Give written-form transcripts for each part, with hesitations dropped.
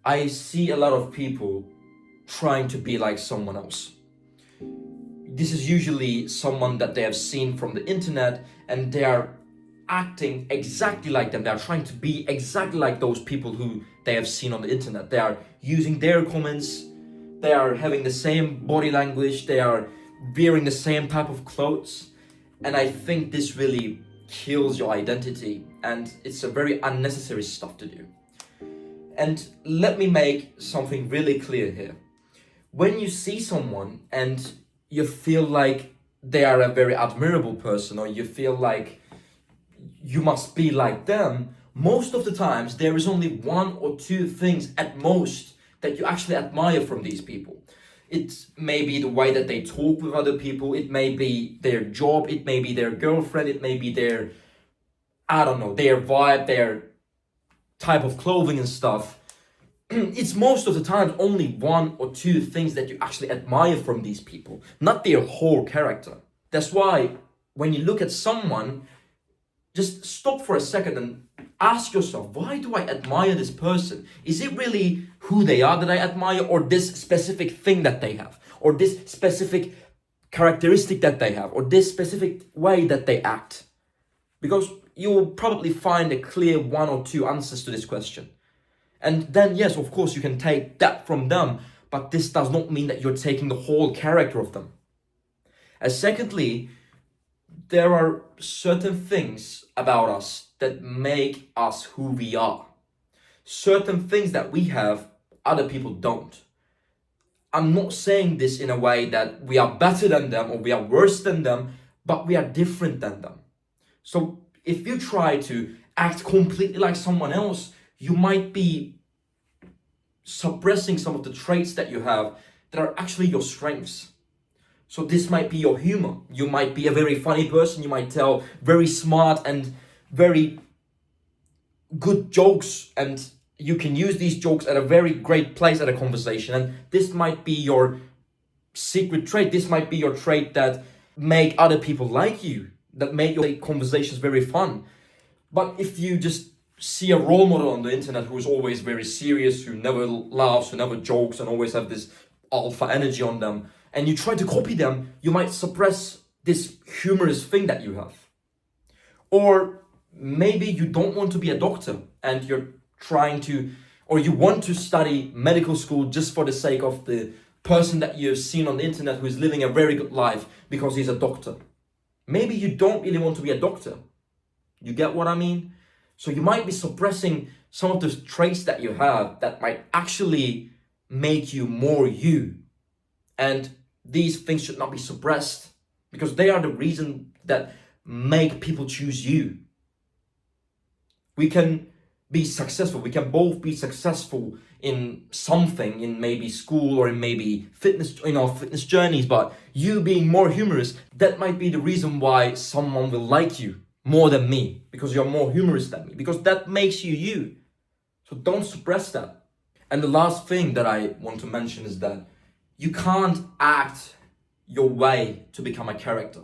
I see a lot of people trying to be like someone else. This is usually someone that they have seen from the internet and they are acting exactly like them. They are trying to be exactly like those people who they have seen on the internet. They are using their comments, they are having the same body language, they are wearing the same type of clothes. And I think this really kills your identity and it's a very unnecessary stuff to do. And let me make something really clear here. When you see someone and you feel like they are a very admirable person, or you feel like you must be like them, most of the times there is only one or two things at most that you actually admire from these people. It may be the way that they talk with other people, it may be their job, it may be their girlfriend, it may be their, I don't know, their vibe, their type of clothing and stuff. It's most of the time only one or two things that you actually admire from these people, not their whole character. That's why when you look at someone, just stop for a second and ask yourself, why do I admire this person? Is it really who they are that I admire, or this specific thing that they have, or this specific characteristic that they have, or this specific way that they act? Because you will probably find a clear one or two answers to this question. And then, yes, of course, you can take that from them, but this does not mean that you're taking the whole character of them. And secondly, there are certain things about us that make us who we are. Certain things that we have, other people don't. I'm not saying this in a way that we are better than them or we are worse than them, but we are different than them. So if you try to act completely like someone else, you might be suppressing some of the traits that you have that are actually your strengths. So this might be your humor. You might be a very funny person. You might tell very smart and very good jokes, and you can use these jokes at a very great place at a conversation. And this might be your secret trait. This might be your trait that make other people like you, that make your conversations very fun. But if you just see a role model on the internet who is always very serious, who never laughs, who never jokes, and always have this alpha energy on them, and you try to copy them, you might suppress this humorous thing that you have. Or maybe you don't want to be a doctor and you're trying to, or you want to study medical school just for the sake of the person that you've seen on the internet who is living a very good life because he's a doctor. Maybe you don't really want to be a doctor. You get what I mean? So you might be suppressing some of the traits that you have that might actually make you more you. And these things should not be suppressed because they are the reason that make people choose you. We can be successful. We can both be successful in something, in maybe school or in maybe fitness, in our fitness journeys. But you being more humorous, that might be the reason why someone will like you more than me, because you're more humorous than me, because that makes you you. So don't suppress that. And the last thing that I want to mention is that you can't act your way to become a character.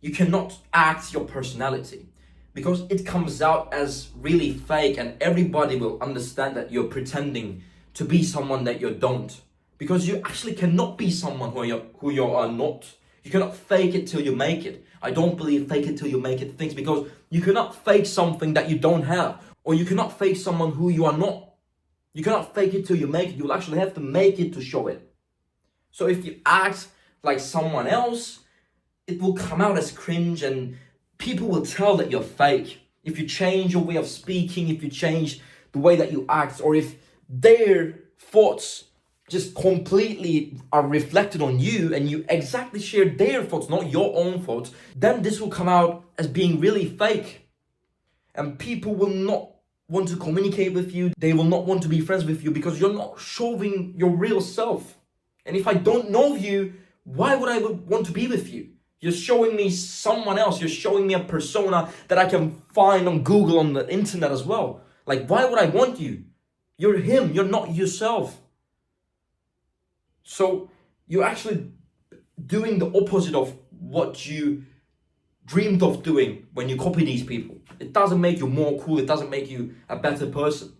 You cannot act your personality because it comes out as really fake, and everybody will understand that you're pretending to be someone that you don't, because you actually cannot be someone who you are not. You cannot fake it till you make it. I don't believe fake it till you make it things, because you cannot fake something that you don't have, or you cannot fake someone who you are not. You cannot fake it till you make it. You'll actually have to make it to show it. So if you act like someone else, it will come out as cringe and people will tell that you're fake. If you change your way of speaking, if you change the way that you act, or if their thoughts just completely are reflected on you and you exactly share their thoughts, not your own thoughts, then this will come out as being really fake. And people will not want to communicate with you. They will not want to be friends with you because you're not showing your real self. And if I don't know you, why would I want to be with you? You're showing me someone else. You're showing me a persona that I can find on Google, on the internet as well. Like, why would I want you? You're him. You're not yourself. So you're actually doing the opposite of what you dreamed of doing when you copy these people. It doesn't make you more cool. It doesn't make you a better person.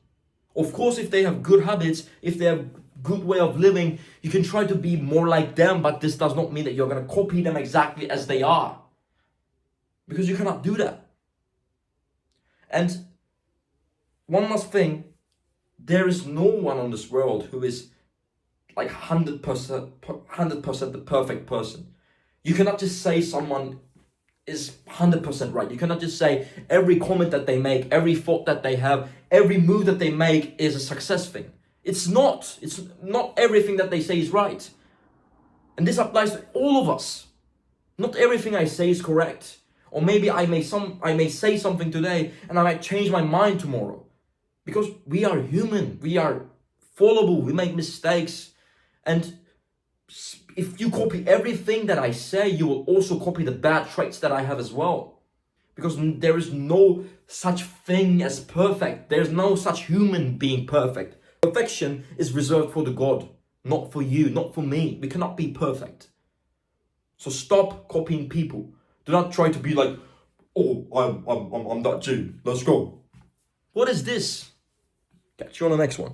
Of course, if they have good habits, if they have good way of living, you can try to be more like them, but this does not mean that you're going to copy them exactly as they are. Because you cannot do that. And one last thing, there is no one on this world who is like 100% the perfect person. You cannot just say someone is 100% right. You cannot just say every comment that they make, every thought that they have, every move that they make is a success thing. It's not everything that they say is right. And this applies to all of us. Not everything I say is correct. Or maybe I may say something today and I might change my mind tomorrow. Because we are human, we are fallible, we make mistakes. And if you copy everything that I say, you will also copy the bad traits that I have as well. Because there is no such thing as perfect. There's no such human being perfect. Perfection is reserved for the God, not for you, not for me. We cannot be perfect. So stop copying people. Do not try to be like, oh, I'm that Jew. Let's go. What is this? Catch you on the next one.